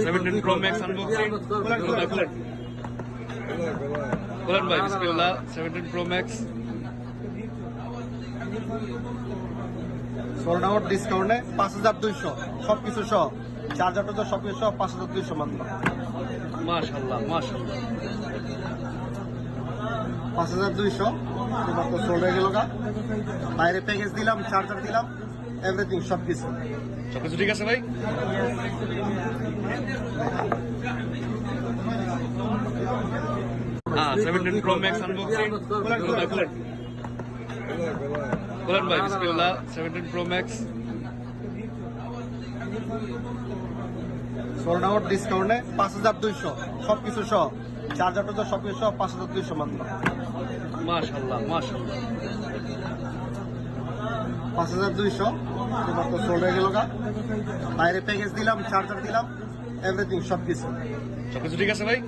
17 Pro Max unboxing. Kulan bhai, bismillah. 17 Pro Max. Sold out ডিসকাউন্টে 5200 সবকিছু সহ, চার্জারটা তো সবকিছু সহ 5200 মাত্র। মাশাআল্লাহ, মাশাআল্লাহ। 5200 মাত্র সোল্ড হয়ে গেল। বাইরে প্যাকেজ দিলাম, চার্জার দিলাম, এভরিথিং সবকিছু। সবকিছু ঠিক আছে ভাই? হ্যাঁ, 17 Pro Max unboxing. Kulan bhai, bismillah. 17 Pro Max. Sold out ডিসকাউন্টে 5200 সবকিছু সহ, চার্জারটা তো সবকিছু সহ 5200 মাত্র। মাশাআল্লাহ, মাশাআল্লাহ। 5200 মাত্র সোল্ড হয়ে গেল। বাইরে প্যাকেজ দিলাম, চার্জার দিলাম, এভরিথিং সবকিছু। সবকিছু ঠিক আছে ভাই?